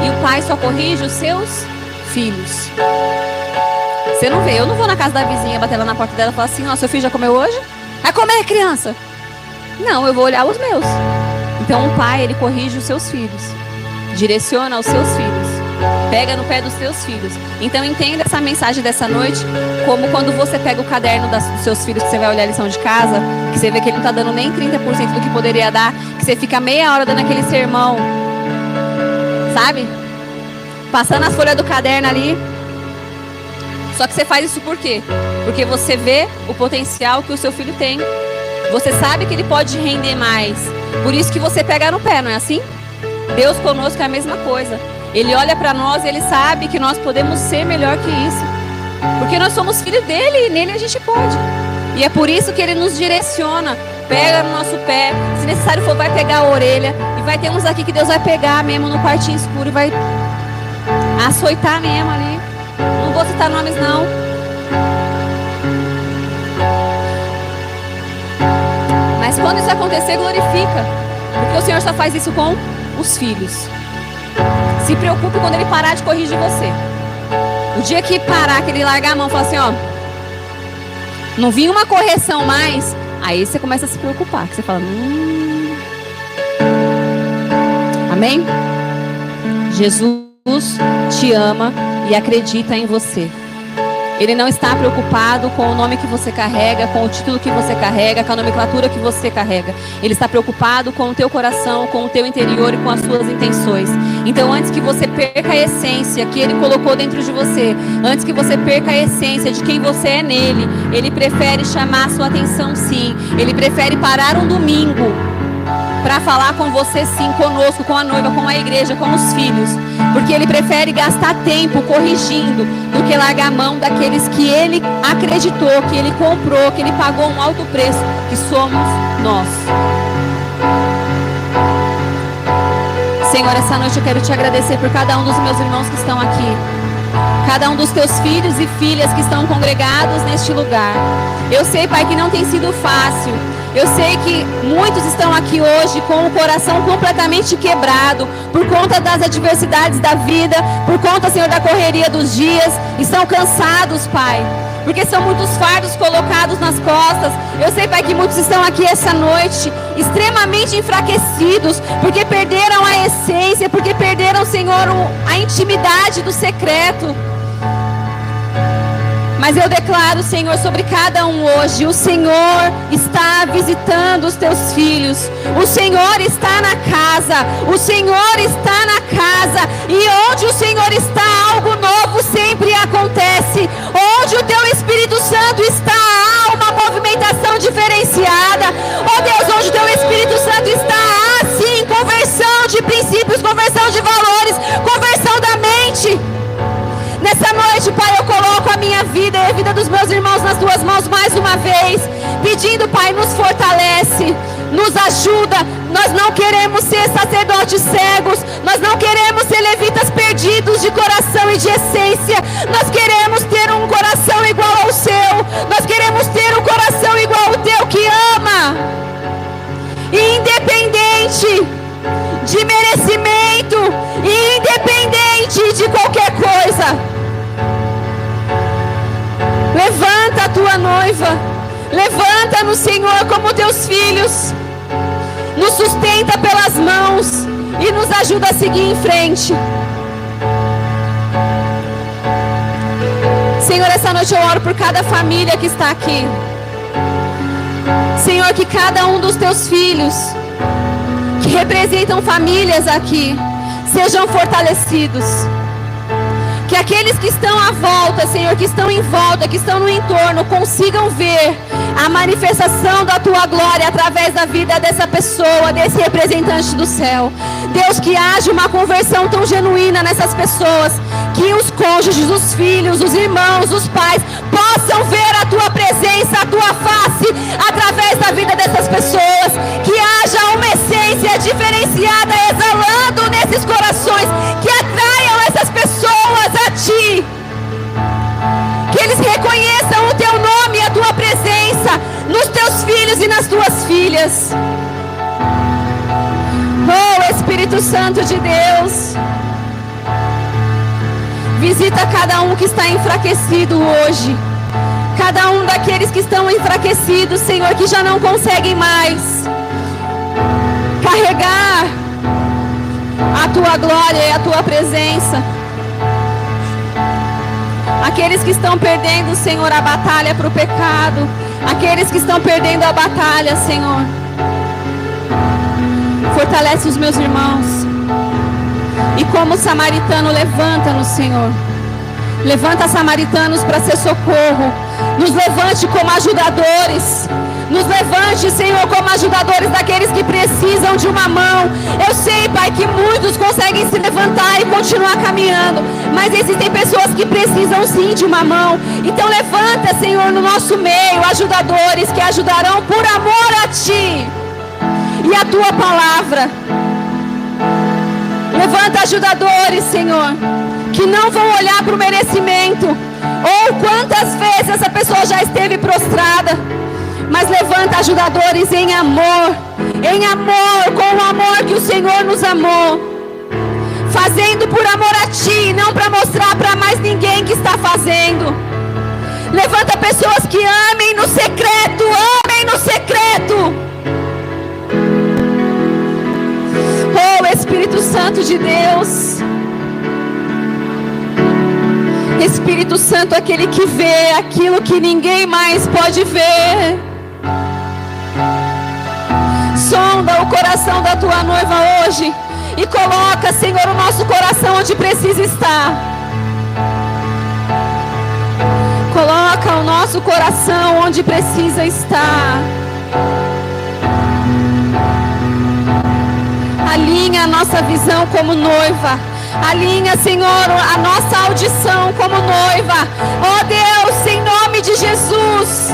E o pai só corrige os seus filhos. Você não vê, eu não vou na casa da vizinha bater lá na porta dela e falar assim: ó, seu filho já comeu hoje? Vai comer, criança? Não, eu vou olhar os meus. Então o pai, ele corrige os seus filhos, direciona os seus filhos, pega no pé dos seus filhos. Então entenda essa mensagem dessa noite como quando você pega o caderno dos seus filhos, que você vai olhar a lição de casa, que você vê que ele não está dando nem 30% do que poderia dar, que você fica meia hora dando aquele sermão, sabe? Passando as folhas do caderno ali. Só que você faz isso por quê? Porque você vê o potencial que o seu filho tem. Você sabe que ele pode render mais. Por isso que você pega no pé, não é assim? Deus conosco é a mesma coisa. Ele olha para nós e Ele sabe que nós podemos ser melhor que isso. Porque nós somos filhos dEle e nele a gente pode. E é por isso que Ele nos direciona. Pega no nosso pé. Se necessário for, vai pegar a orelha. E vai ter uns aqui que Deus vai pegar mesmo no quartinho escuro e vai açoitar mesmo ali. Não vou citar nomes não. Mas quando isso acontecer, glorifica. Porque o Senhor só faz isso com os filhos. Se preocupe quando Ele parar de corrigir você. O dia que parar, que Ele largar a mão e falar assim, ó, não vinha uma correção mais, aí você começa a se preocupar. Que você fala, Amém? Jesus te ama e acredita em você. Ele não está preocupado com o nome que você carrega, com o título que você carrega, com a nomenclatura que você carrega. Ele está preocupado com o teu coração, com o teu interior e com as suas intenções. Então, antes que você perca a essência que Ele colocou dentro de você, antes que você perca a essência de quem você é nele, Ele prefere chamar a sua atenção, sim. Ele prefere parar um domingo para falar com você, sim, conosco, com a noiva, com a igreja, com os filhos. Porque Ele prefere gastar tempo corrigindo do que largar a mão daqueles que Ele acreditou, que Ele comprou, que Ele pagou um alto preço, que somos nós. Senhor, essa noite eu quero Te agradecer por cada um dos meus irmãos que estão aqui. Cada um dos Teus filhos e filhas que estão congregados neste lugar. Eu sei, Pai, que não tem sido fácil. Eu sei que muitos estão aqui hoje com o coração completamente quebrado por conta das adversidades da vida, por conta, Senhor, da correria dos dias. Estão cansados, Pai, porque são muitos fardos colocados nas costas. Eu sei, Pai, que muitos estão aqui essa noite extremamente enfraquecidos, porque perderam a essência, porque perderam, Senhor, a intimidade do secreto. Mas eu declaro, Senhor, sobre cada um hoje, o Senhor está visitando os Teus filhos. O Senhor está na casa. O Senhor está na casa. E onde o Senhor está, algo novo sempre acontece. Onde o Teu Espírito Santo está, há uma movimentação diferenciada. Oh Deus, onde o Teu Espírito Santo está, há sim conversão de princípios, conversão de valores, conversão da mente. Nessa noite, Pai, eu coloco a minha vida e a vida dos meus irmãos nas Tuas mãos mais uma vez, pedindo, Pai, nos fortalece, nos ajuda. Nós não queremos ser sacerdotes cegos, nós não queremos ser levitas perdidos de coração e de essência. Nós queremos ter um coração igual ao Seu, nós queremos ter um coração igual ao Teu, que ama, e independente de merecimento, e independente de qualquer coisa. Levanta a Tua noiva, levanta-nos, Senhor, como Teus filhos, nos sustenta pelas mãos e nos ajuda a seguir em frente. Senhor, essa noite eu oro por cada família que está aqui. Senhor, que cada um dos Teus filhos que representam famílias aqui sejam fortalecidos. Que aqueles que estão à volta, Senhor, que estão em volta, que estão no entorno, consigam ver a manifestação da Tua glória através da vida dessa pessoa, desse representante do céu. Deus, que haja uma conversão tão genuína nessas pessoas, que os cônjuges, os filhos, os irmãos, os pais possam ver a Tua presença, a Tua face através da vida dessas pessoas. Que haja uma essência diferenciada exalando nesses corações, que atraiam essas pessoas a Ti, que eles reconheçam o Teu nome e a Tua presença nos Teus filhos e nas Tuas filhas. Oh Espírito Santo de Deus, visita cada um que está enfraquecido hoje, cada um daqueles que estão enfraquecidos, Senhor, que já não conseguem mais carregar a Tua glória e a Tua presença. Aqueles que estão perdendo, Senhor, a batalha para o pecado. Aqueles que estão perdendo a batalha, Senhor. Fortalece os meus irmãos. E como samaritano, levanta-nos, Senhor. Levanta samaritanos para ser socorro. Nos levante como ajudadores. Nos levante, Senhor, como ajudadores daqueles que precisam de uma mão. Eu sei, Pai, que muitos conseguem se levantar e continuar caminhando, mas existem pessoas que precisam sim de uma mão. Então levanta, Senhor, no nosso meio ajudadores que ajudarão por amor a Ti e a Tua palavra. Levanta ajudadores, Senhor, que não vão olhar para o merecimento ou quantas vezes essa pessoa já esteve prostrada, mas levanta ajudadores em amor, com o amor que o Senhor nos amou, fazendo por amor a Ti, não para mostrar para mais ninguém que está fazendo. Levanta pessoas que amem no secreto, Oh Espírito Santo de Deus, Espírito Santo, aquele que vê aquilo que ninguém mais pode ver. Sonda o coração da tua noiva hoje e coloca, Senhor, o nosso coração onde precisa estar. Coloca o nosso coração onde precisa estar. Alinha a nossa visão como noiva. Alinha, Senhor, a nossa audição como noiva. Oh Deus, em nome de Jesus.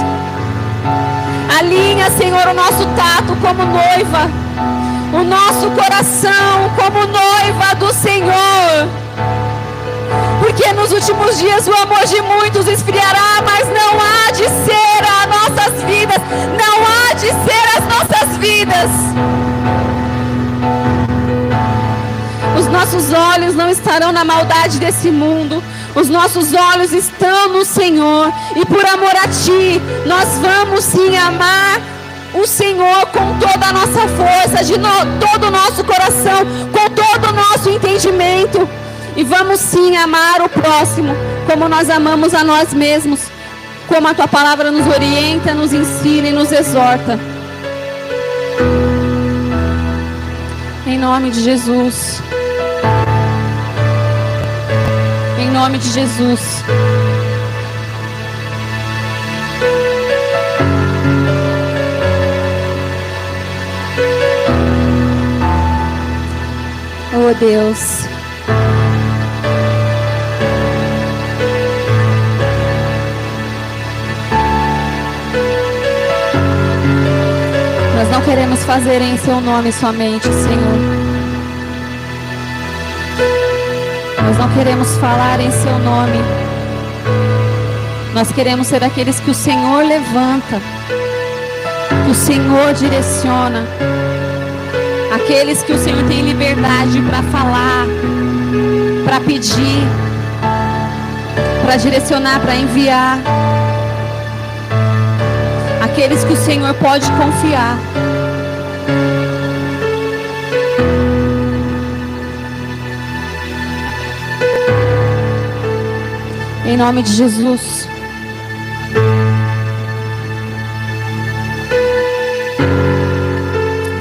Alinha, Senhor, o nosso tato como noiva. O nosso coração como noiva do Senhor. Porque nos últimos dias o amor de muitos esfriará, mas não há de ser as nossas vidas. Não há de ser as nossas vidas. Os nossos olhos não estarão na maldade desse mundo. Os nossos olhos estão no Senhor. E por amor a Ti, nós vamos sim amar o Senhor com toda a nossa força, todo o nosso coração, com todo o nosso entendimento. E vamos sim amar o próximo como nós amamos a nós mesmos. Como a Tua palavra nos orienta, nos ensina e nos exorta. Em nome de Jesus. Em nome de Jesus. Oh Deus. Nós não queremos fazer em Seu nome somente, Senhor. Nós não queremos falar em Seu nome. Nós queremos ser aqueles que o Senhor levanta, que o Senhor direciona, aqueles que o Senhor tem liberdade para falar, para pedir, para direcionar, para enviar, aqueles que o Senhor pode confiar. Em nome de Jesus.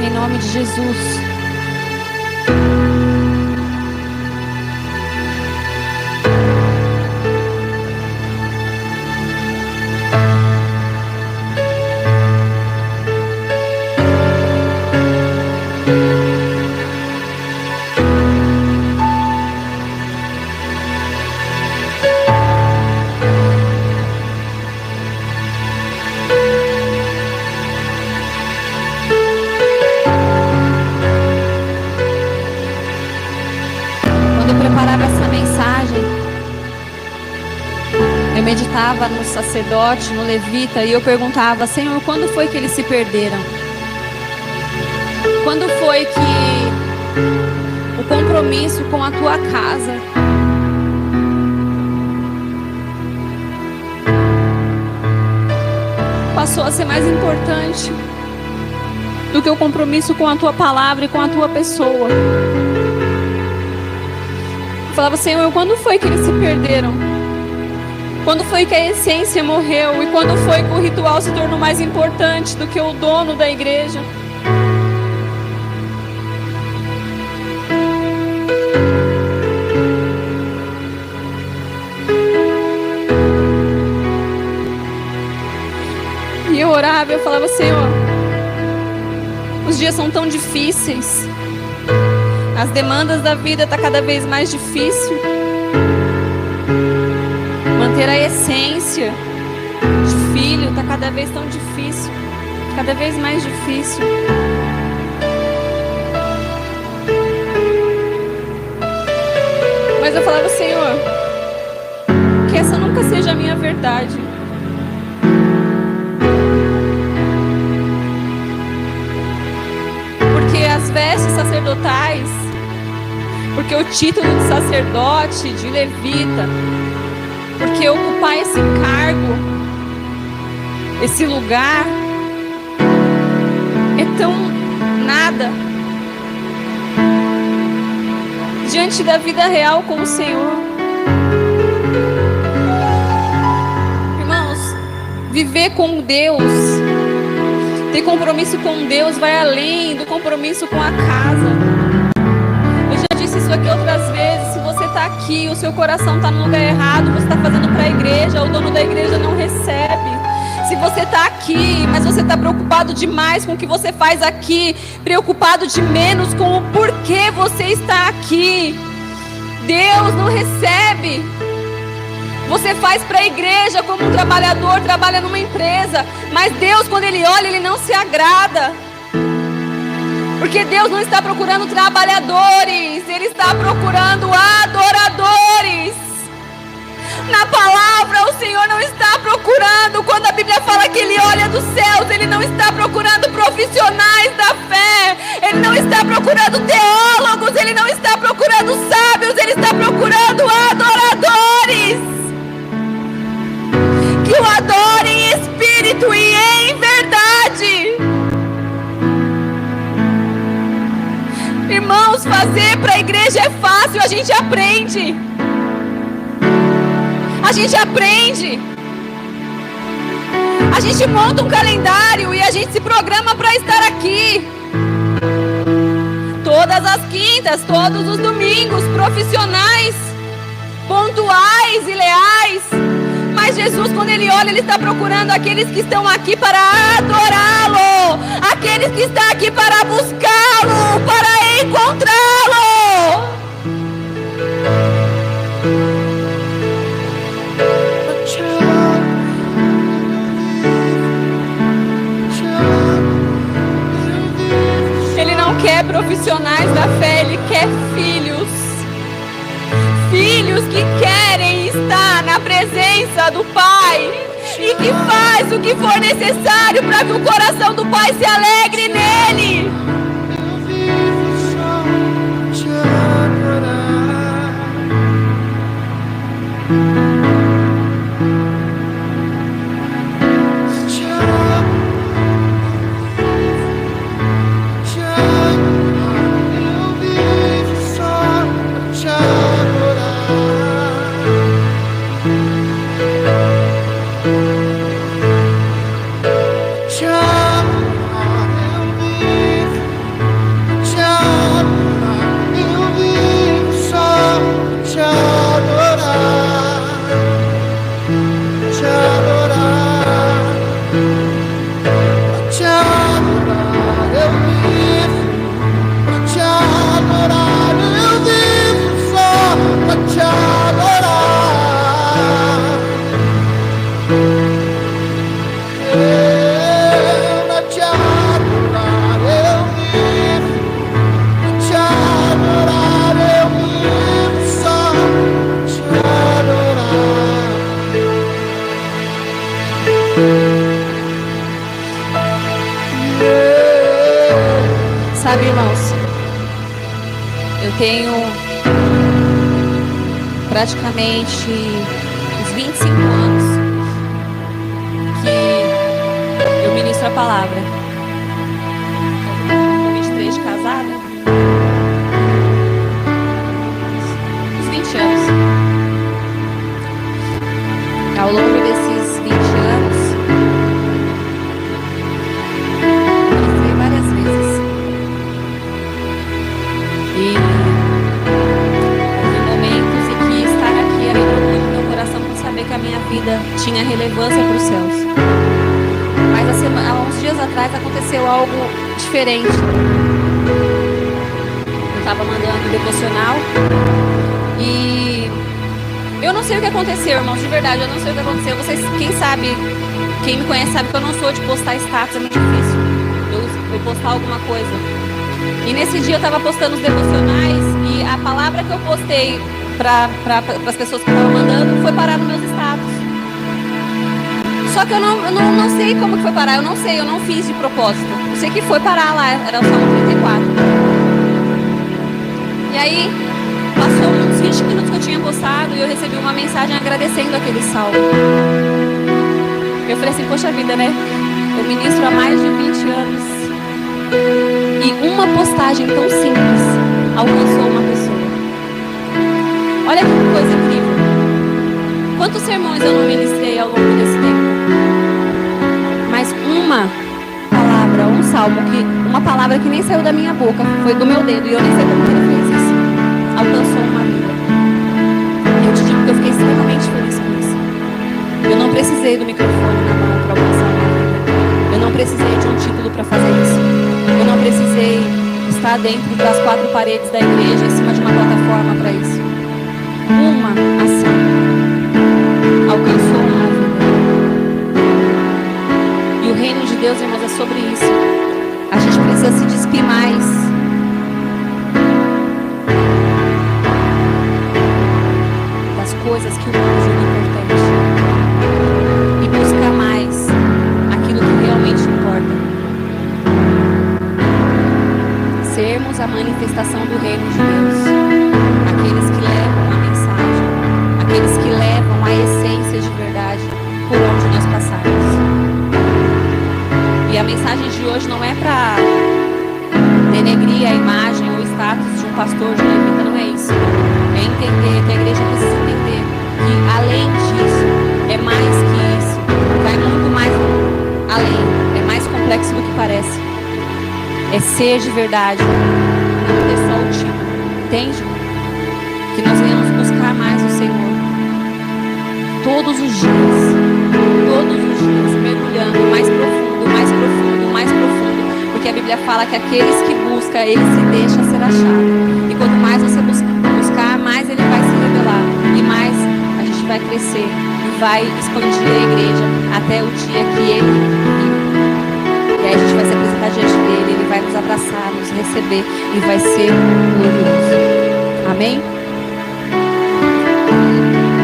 Em nome de Jesus. Meditava no sacerdote, no levita, e eu perguntava: Senhor, quando foi que eles se perderam? Quando foi que o compromisso com a Tua casa passou a ser mais importante do que o compromisso com a Tua palavra e com a Tua pessoa? Eu falava: Senhor, quando foi que eles se perderam? Quando foi que a essência morreu? E quando foi que o ritual se tornou mais importante do que o dono da igreja? E eu orava e eu falava: Senhor, os dias são tão difíceis. As demandas da vida estão cada vez mais difíceis. Manter a essência de filho está cada vez tão difícil, cada vez mais difícil. Mas eu falava: Senhor, que essa nunca seja a minha verdade. Porque as vestes sacerdotais, porque o título de sacerdote, de levita, porque ocupar esse cargo, esse lugar, é tão nada diante da vida real com o Senhor. Viver com Deus, ter compromisso com Deus vai além do compromisso com a casa. Eu já disse isso aqui outras vezes. Se você está aqui, o seu coração está no lugar errado, você está fazendo para a igreja, o dono da igreja não recebe. Se você está aqui, mas você está preocupado demais com o que você faz aqui, preocupado de menos com o porquê você está aqui, Deus não recebe. Você faz para a igreja como um trabalhador trabalha numa empresa, mas Deus, quando Ele olha, Ele não se agrada. Porque Deus não está procurando trabalhadores, Ele está procurando adoradores. Na palavra, o Senhor não está procurando. Quando a Bíblia fala que Ele olha dos céus, Ele não está procurando profissionais da fé, Ele não está procurando teólogos, Ele não está procurando sábios, Ele está procurando adoradores que o adorem em espírito e em verdade. Irmãos, fazer para a igreja é fácil, a gente aprende. A gente aprende. A gente monta um calendário e a gente se programa para estar aqui. Todas as quintas, todos os domingos, profissionais, pontuais e leais. Mas Jesus, quando Ele olha, Ele está procurando aqueles que estão aqui para adorá-lo, aqueles que estão aqui para buscá-lo, para encontrá-lo. Ele não quer profissionais da fé, Ele quer filhos. Filhos que querem estar na presença do Pai e que faz o que for necessário para que o coração do Pai se alegre nele. Sabe, irmãos, eu tenho praticamente uns 25 anos que eu ministro a palavra. Com 23 de casada, uns 20 anos. Ao longo desses 20 anos, ministrei várias vezes. E houve momentos em que estar aqui alegrou muito meu coração por saber que a minha vida tinha relevância para os céus. Mas há uns dias atrás aconteceu algo diferente. Eu estava mandando um devocional e eu não sei o que aconteceu, irmãos, de verdade, eu não sei o que aconteceu. Vocês, quem me conhece sabe que eu não sou de postar status, é muito difícil eu postar alguma coisa. E nesse dia eu estava postando os devocionais e a palavra que eu postei para as pessoas que estavam mandando foi parar nos meus status. Só que eu não sei como que foi parar, eu não fiz de propósito. Eu sei que foi parar lá, era o Salmo 34. E aí, passou uns 20 minutos que eu tinha postado e eu recebi uma mensagem agradecendo aquele salmo. Eu falei assim, poxa vida, né? Eu ministro há mais de 20 anos. E uma postagem tão simples alcançou uma pessoa. Olha que coisa incrível. Quantos sermões eu não ministrei ao longo desse tempo? uma palavra, um salmo, uma palavra que nem saiu da minha boca, foi do meu dedo, e eu nem sei como que ele fez isso, alcançou uma vida. Eu te digo que eu fiquei extremamente feliz com isso. Eu não precisei do microfone na mão para alcançar uma vida. Eu não precisei de um título para fazer isso. Eu não precisei estar dentro das 4 paredes da igreja, em cima de uma plataforma para isso. Uma ação alcançou uma vida. E o reino de Deus, irmãos, é sobre isso. A gente precisa se despir mais. Das coisas que o mundo julga importante. E buscar mais aquilo que realmente importa. Sermos a manifestação do reino de Deus. Aqueles que levam a mensagem. Aqueles que levam a essência de verdade por onde nós passarmos. E a mensagem de hoje não é para denegrir a imagem ou o status de um pastor de levita, não é isso. É entender que a igreja precisa entender que além disso, é mais que isso. Vai muito mais além. É mais complexo do que parece. É ser de verdade. Não ter só o título. Entende? Que nós venhamos buscar mais o Senhor. Todos os dias. Todos os dias. Mergulhando mais profundo, mais profundo, mais profundo. Porque a Bíblia fala que aqueles que buscam, ele se deixa ser achado. E quanto mais você buscar, mais ele vai se revelar. E mais a gente vai crescer. E vai expandir a igreja até o dia que ele vir. E aí a gente vai se apresentar diante dele. Ele vai nos abraçar, nos receber. E vai ser glorioso. Amém?